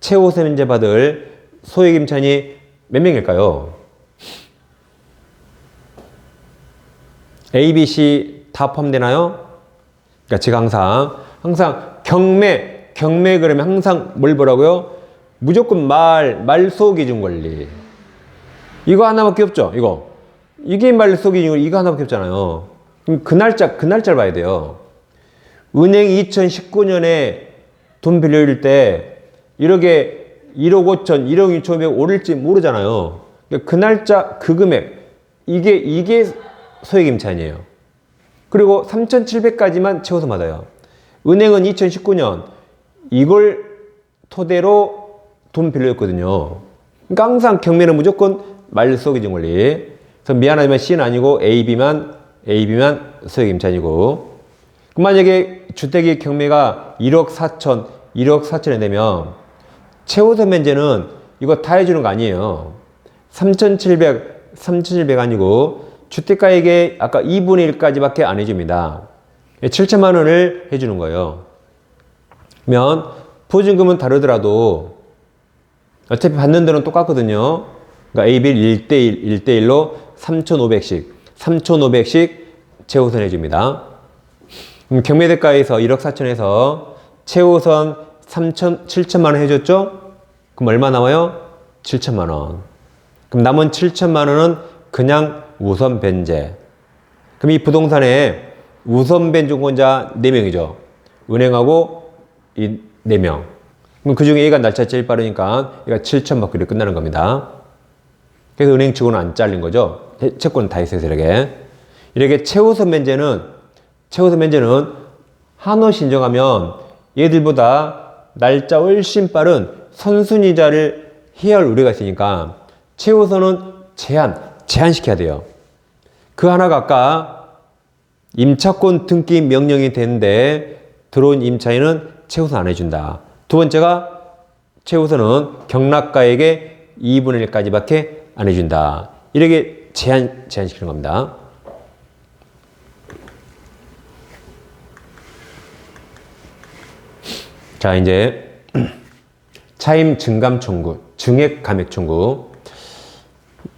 최우선 변제 받을 소액임차인이 몇 명일까요? A, B, C 다 포함되나요? 그러니까 제가 항상 경매 그러면 항상 뭘 보라고요? 무조건 말소 기준 권리. 이거 하나밖에 없죠, 이거. 이게 말소 기준 권리, 이거 하나밖에 없잖아요. 그럼 그 날짜를 봐야 돼요. 은행이 2019년에 돈 빌려줄 때 이렇게 1억 5천, 1억 6,500 오를지 모르잖아요. 그 날짜, 그 금액, 이게 소액임차인이에요. 그리고 3,700까지만 채워서 받아요. 은행은 2019년 이걸 토대로 돈 빌려줬거든요. 그러니까 항상 경매는 무조건 말소 기준 권리. 그래서 미안하지만 C는 아니고 B만 소액임차인이고. 만약에 주택의 경매가 1억 4천에 되면 최우선 면제는 이거 다 해주는 거 아니에요. 3,700 아니고 주택가액의 아까 2분의 1까지밖에 안 해줍니다. 7천만 원을 해주는 거예요. 그러면 보증금은 다르더라도 어차피 받는 데는 똑같거든요. 그러니까 A비를 1대1, 1대1로 3,500씩 최우선 해줍니다. 경매대가에서 1억 4천에서 최우선 7천만 원 해줬죠? 그럼 얼마 남아요? 7천만 원. 그럼 남은 7천만 원은 그냥 우선 변제. 그럼 이 부동산에 우선 변조권자 4명이죠. 은행하고 이 4명. 그럼 그 중에 얘가 날짜 제일 빠르니까 얘가 7천 받고 이렇게 끝나는 겁니다. 그래서 은행 측은 안 잘린 거죠. 채권은 다 있어요, 이렇게 최우선 변제는 한호 신청하면 얘들보다 날짜 훨씬 빠른 선순위자를 해야 할 우려가 있으니까 최우선은 제한시켜야 돼요. 그 하나가 아까 임차권 등기 명령이 되는데 들어온 임차인은 최우선 안 해준다. 두 번째가 최우선은 경락가에게 2분의 1까지밖에 안 해준다. 이렇게 제한시키는 겁니다. 자, 이제 차임 증감 청구, 증액 감액 청구.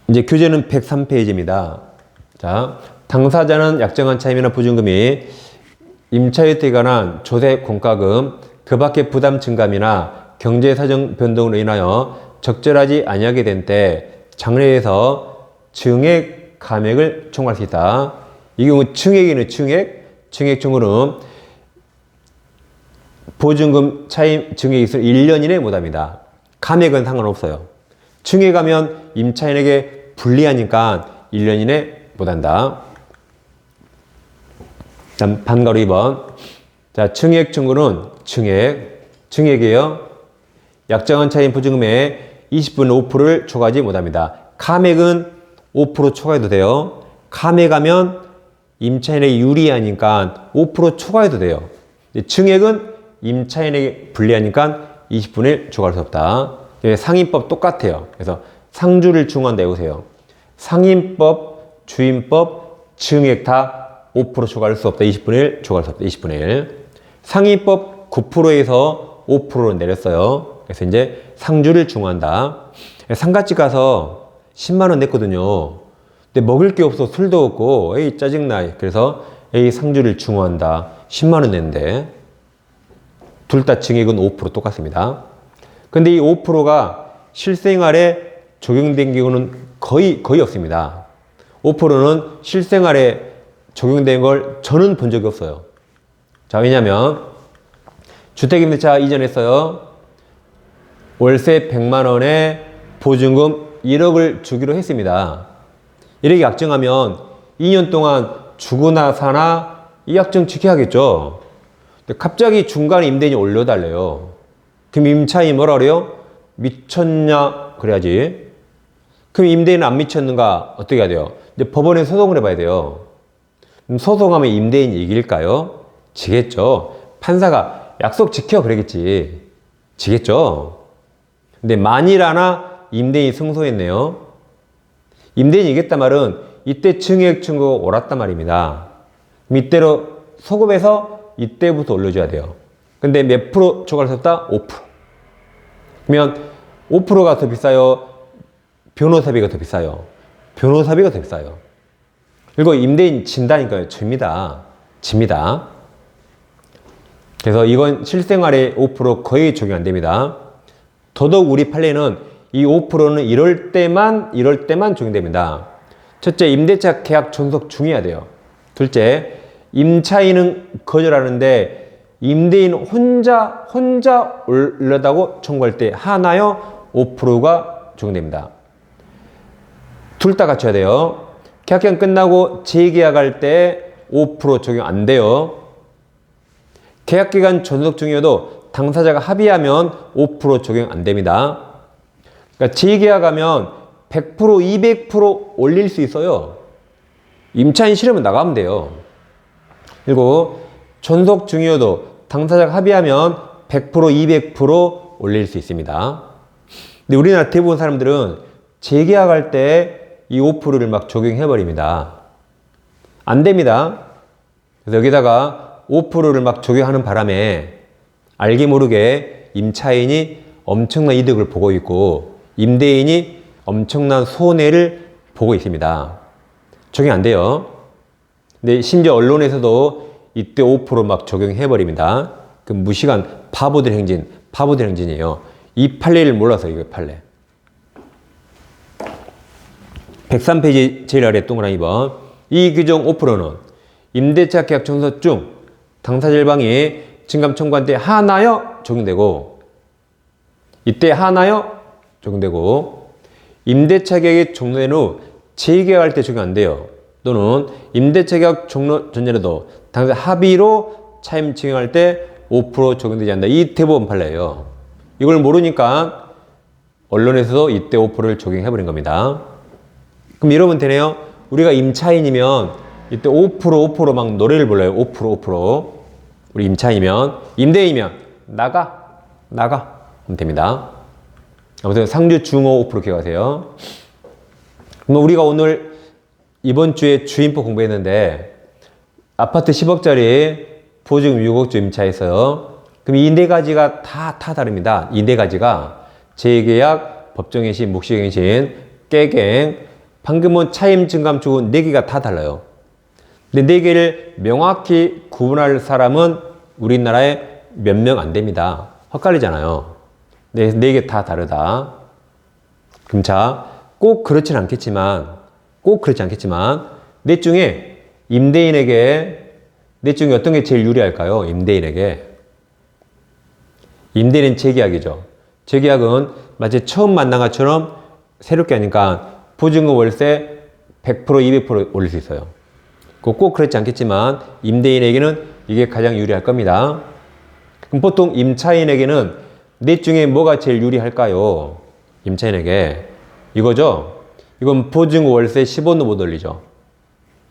이제 교재는 103페이지입니다. 자, 당사자는 약정한 차임이나 보증금이 임차유태에 관한 조세 공과금, 그 밖의 부담 증감이나 경제사정 변동으로 인하여 적절하지 아니하게 된 때 장래에서 증액 감액을 청구할 수 있다. 이 경우 증액에는 증액 청구는 보증금 차임 증액이 있을 1년 이내에 못합니다. 감액은 상관없어요. 증액하면 임차인에게 불리하니까 1년 이내 못한다. 다음 반가로 2번. 자, 증액 청구는 증액이에요. 약정한 차임 보증금의 20분의 5%를 초과하지 못합니다. 감액은 5% 초과해도 돼요. 감액하면 임차인에게 유리하니까 5% 초과해도 돼요. 증액은 임차인에게 불리하니까 20분의 1 초과할 수 없다. 상인법 똑같아요. 그래서 상주를 중요한다 해보세요. 상인법, 주임법, 증액 다 5% 초과할 수 없다. 20분의 1 초과할 수 없다. 20분의 1. 상인법 9%에서 5%로 내렸어요. 그래서 이제 상주를 중요한다. 상가집 가서 10만 원 냈거든요. 근데 먹을 게 없어. 술도 없고 에이 짜증나. 그래서 에이 상주를 중요한다. 10만 원 냈는데 둘 다 증액은 5% 똑같습니다. 근데 이 5%가 실생활에 적용된 경우는 거의 없습니다. 5%는 실생활에 적용된 걸 저는 본 적이 없어요. 자, 왜냐면 주택임대차 이전했어요. 월세 100만 원에 보증금 1억을 주기로 했습니다. 이렇게 약정하면 2년 동안 주거나 사나 이 약정 지켜야겠죠. 근데 갑자기 중간에 임대인이 올려달래요. 그럼 임차인이 뭐라 그래요? 미쳤냐? 그래야지. 그럼 임대인은 안 미쳤는가? 어떻게 해야 돼요? 이제 법원에 소송을 해봐야 돼요. 그럼 소송하면 임대인이 이길까요? 지겠죠. 판사가 약속 지켜 그러겠지. 지겠죠. 근데 만일 하나 임대인이 승소했네요. 임대인이 이겼단 말은 이때 증액 청구가 옳았단 말입니다. 이때로 소급해서 이때부터 올려줘야 돼요. 근데 몇 프로 초과할 수 없다? 5%. 그러면 5%가 더 비싸요? 변호사비가 더 비싸요? 변호사비가 더 비싸요. 그리고 임대인 진다니까요. 집니다. 그래서 이건 실생활에 5% 거의 적용 안 됩니다. 더더욱 우리 판례는 이 5%는 이럴 때만 적용됩니다. 첫째, 임대차 계약 존속 중이어야 돼요. 둘째, 임차인은 거절하는데 임대인 혼자 올려다고 청구할 때 하나요 5%가 적용됩니다. 둘 다 갖춰야 돼요. 계약기간 끝나고 재계약할 때 5% 적용 안 돼요. 계약기간 존속 중이어도 당사자가 합의하면 5% 적용 안 됩니다. 그러니까 재계약하면 100%, 200% 올릴 수 있어요. 임차인 싫으면 나가면 돼요. 그리고 존속 중이어도 당사자가 합의하면 100%, 200% 올릴 수 있습니다. 근데 우리나라 대부분 사람들은 재계약할 때 이 5%를 막 적용해버립니다. 안 됩니다. 그래서 여기다가 5%를 막 적용하는 바람에 알게 모르게 임차인이 엄청난 이득을 보고 있고 임대인이 엄청난 손해를 보고 있습니다. 적용 안 돼요. 근데 심지어 언론에서도 이때 5%막 적용해버립니다. 그 무시간 바보들 행진이에요. 이 판례를 몰라서 이거 판례. 103페이지 제일 아래 동그라미 2번. 이 규정 5%는 임대차 계약 청소 중 당사자 일방이 증감 청구한 때 하나여 적용되고 이때 하나여 적용되고 임대차 계약이 종료된 후 재계약할 때 적용 안 돼요. 또는 임대차 계약 종료 전제라도 당사자 합의로 차임 증여할 때 5% 적용되지 않는다. 이 대법원 판례예요. 이걸 모르니까 언론에서도 이때 5%를 적용해버린 겁니다. 그럼 이러면 되네요. 우리가 임차인이면 이때 5% 막 노래를 불러요. 5%. 우리 임차인이면. 임대인이면 나가 하면 됩니다. 아무튼 상주 중호 5% 기억하세요. 그럼 우리가 오늘 이번 주에 주인법 공부했는데 아파트 10억짜리 보증 6억주 임차했어요. 그럼 이 네 가지가 다 다릅니다. 이 네 가지가 재계약, 법정행신, 묵시갱신, 깨갱, 판금원, 차임, 증감, 주고 네 개가 다 달라요. 근데 네 개를 명확히 구분할 사람은 우리나라에 몇 명 안 됩니다. 헷갈리잖아요. 네 개 다 다르다. 그럼 자, 꼭 그렇진 않겠지만 넷 중에 넷 중에 어떤 게 제일 유리할까요? 임대인에게. 임대인은 재계약이죠. 재계약은 마치 처음 만난 것처럼 새롭게 하니까 보증금 월세 100%, 200% 올릴 수 있어요. 꼭 그렇지 않겠지만 임대인에게는 이게 가장 유리할 겁니다. 그럼 보통 임차인에게는 넷 중에 뭐가 제일 유리할까요? 임차인에게 이거죠. 이건 보증금 월세 10원도 못 올리죠.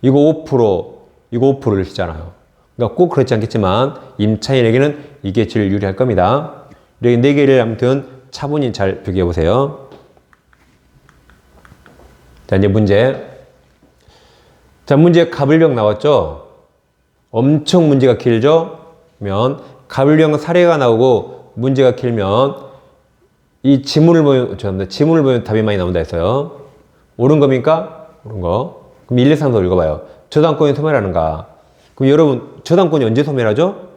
이거 5%를 쓰잖아요. 그러니까 꼭 그렇지 않겠지만 임차인에게는 이게 제일 유리할 겁니다. 이렇게 네 개를 아무튼 차분히 잘 비교해 보세요. 자, 이제 문제. 자, 문제 가불병 나왔죠? 엄청 문제가 길죠? 그러면 가불병 사례가 나오고 문제가 길면 이 지문을 보면 답이 많이 나온다 했어요. 옳은 겁니까? 옳은 거. 그럼 1, 2, 3, 4 읽어봐요. 저당권이 소멸하는가? 그럼 여러분, 저당권이 언제 소멸하죠?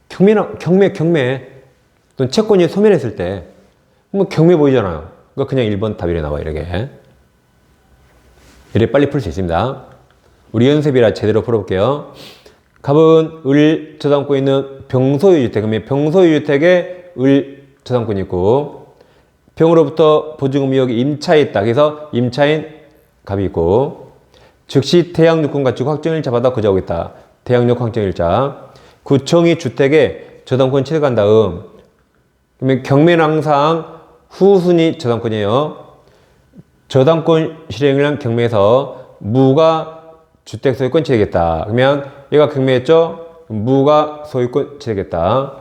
경매. 또는 채권이 소멸했을 때. 뭐 경매 보이잖아요. 그러니까 그냥 1번 답이 나와, 이렇게. 이렇게 빨리 풀 수 있습니다. 우리 연습이라 제대로 풀어볼게요. 갑은 을 저당권이 있는 병소유주택. 그러면 병소유주택에 을 저당권이 있고, 병으로부터 보증금 이역이 임차했다. 그래서 임차인 갑이 있고, 즉시 태양요건 갖추고 확정일자 받아 거주하겠다. 태양요건 확정일자. 구청이 주택에 저당권 취득한 다음, 그러면 경매는 항상 후순위 저당권이에요. 저당권 실행을 한 경매에서 무가 주택 소유권 취득했다. 그러면 얘가 경매했죠? 무가 소유권 취득했다.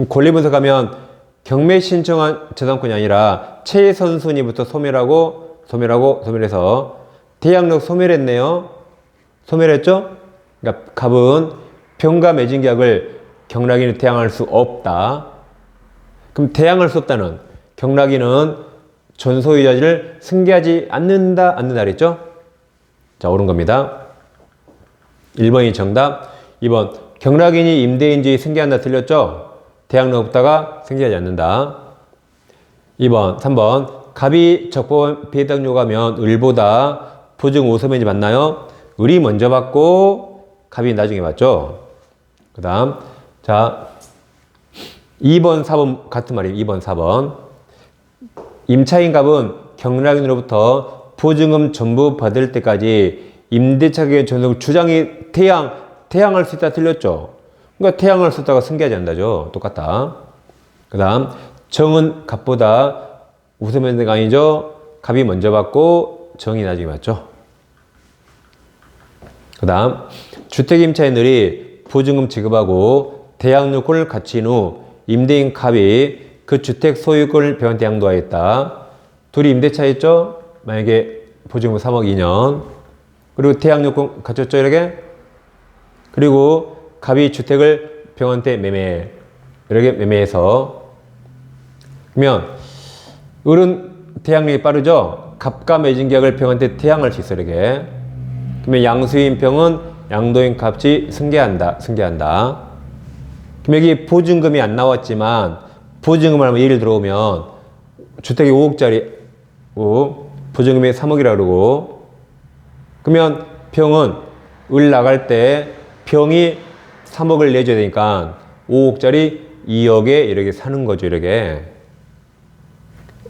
권리분석 하면 경매 신청한 저당권이 아니라 최선순위부터 소멸해서 대양력 소멸했네요. 소멸했죠? 그러니까 갑은 병과 매진 계약을 경락인이 대항할 수 없다. 그럼 대항할 수 없다는 경락인은 전소유자를 승계하지 않는다 그랬죠? 자, 옳은 겁니다. 1번이 정답. 2번 경락인이 임대인주의 승계한다 틀렸죠? 대항력 없다가 승계하지 않는다. 2번, 3번 갑이 적법한 피해당 요구하면 을보다 보증 우선면제 받나요? 을이 먼저 받고 갑이 나중에 받죠. 그 다음 자 2번, 4번 같은 말이에요. 2번, 4번 임차인 갑은 경락인으로부터 보증금 전부 받을 때까지 임대차 계약 전속 주장이 태양할 수 있다 틀렸죠. 그러니까 태양할 수 있다가 승계하지 않는다죠. 똑같다. 그 다음 정은 갑보다 우선면제가 아니죠. 갑이 먼저 받고 정이 나중에 받죠. 그 다음 주택 임차인들이 보증금 지급하고 대항 요건을 갖춘 후 임대인 갑이 그 주택 소유권을 병한테 양도하였다. 둘이 임대차 했죠? 만약에 보증금 3억 2년 그리고 대항 요건 갖췄죠? 이렇게? 그리고 갑이 주택을 병한테 매매, 이렇게 매매해서, 그러면 을은 대항력이 빠르죠? 갑과 맺은 계약을 병한테 대항할 수 있어, 이렇게. 그러면 양수인 병은 양도인 값이 승계한다. 그럼 여기 보증금이 안 나왔지만, 보증금을 하면 예를 들어오면, 주택이 5억짜리, 보증금이 3억이라고 그러고, 그러면 병은 을 나갈 때 병이 3억을 내줘야 되니까 5억짜리 2억에 이렇게 사는 거죠, 이렇게.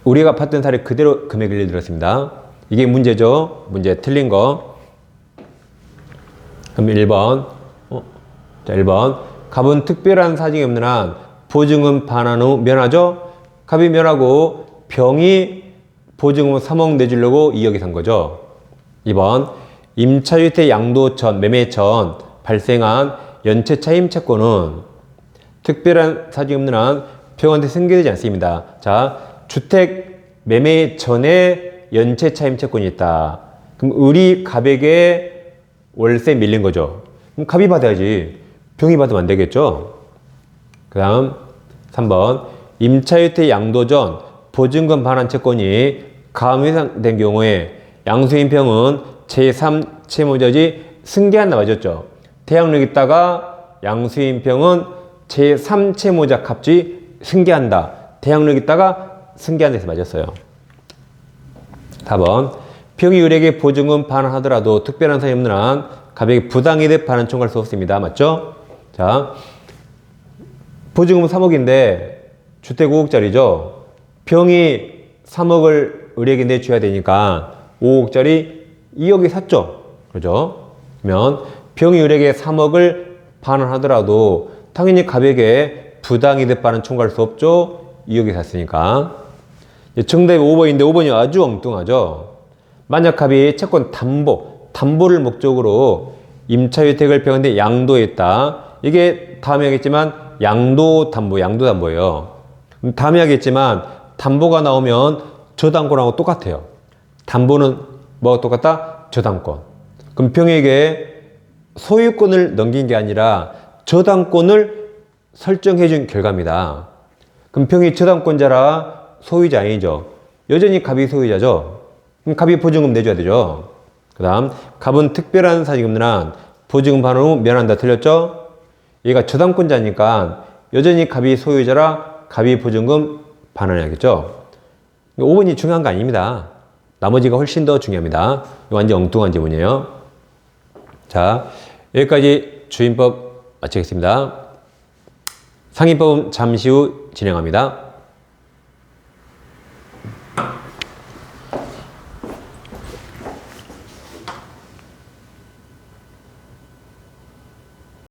우리가 봤던 사례 그대로 금액을 예를 들었습니다. 이게 문제죠. 문제 틀린 거. 그럼 1번. 자, 1번. 갑은 특별한 사정이 없는 한 보증금 반환 후 면하죠? 갑이 면하고 병이 보증금 3억 내주려고 2억에 산 거죠. 2번. 임차주택 양도 전, 매매 전 발생한 연체차 임차권은 특별한 사정이 없는 한 병한테 승계되지 않습니다. 자, 주택 매매 전에 연체차 임차권이 있다. 그럼 을이 갑에게 월세 밀린 거죠. 그럼 갑이 받아야지. 병이 받으면 안 되겠죠. 그 다음 3번. 임차주택 양도 전 보증금 반환 채권이 가압류상된 경우에 양수인 병은 제3 채무자지 승계한다, 맞았죠? 대항력 있다가 양수인 병은 제3 채무자 값이 승계한다. 대항력 있다가 승계한다 해서 맞았어요. 4번. 병이 을에게 보증금 반환하더라도 특별한 사정이 없는 한 갑에게 부당이득 반환 청구할 수 없습니다. 맞죠? 자, 보증금은 3억인데 주택 5억짜리죠. 병이 3억을 을에게 내줘야 되니까 5억짜리 2억이 샀죠. 그죠? 그러면 병이 을에게 3억을 반환하더라도 당연히 갑에게 부당이득 반환 청구할 수 없죠. 2억이 샀으니까. 정답이 5번인데 5번이 아주 엉뚱하죠. 만약 갑이 채권 담보를 목적으로 임차주택을 병한테 양도했다. 이게 다음에 하겠지만 양도담보예요. 다음에 하겠지만 담보가 나오면 저당권하고 똑같아요. 담보는 뭐가 똑같다? 저당권. 그럼 병에게 소유권을 넘긴 게 아니라 저당권을 설정해 준 결과입니다. 그럼 병이 저당권자라 소유자 아니죠. 여전히 갑이 소유자죠. 그럼 갑이 보증금 내줘야 되죠. 그 다음 갑은 특별한 사정이 없는 한 보증금 반환 후 면한다. 틀렸죠? 얘가 저당권자니까 여전히 갑이 소유자라 갑이 보증금 반환해야겠죠. 5번이 중요한 거 아닙니다. 나머지가 훨씬 더 중요합니다. 완전 엉뚱한 지문이에요. 자, 여기까지 주임법 마치겠습니다. 상임법은 잠시 후 진행합니다.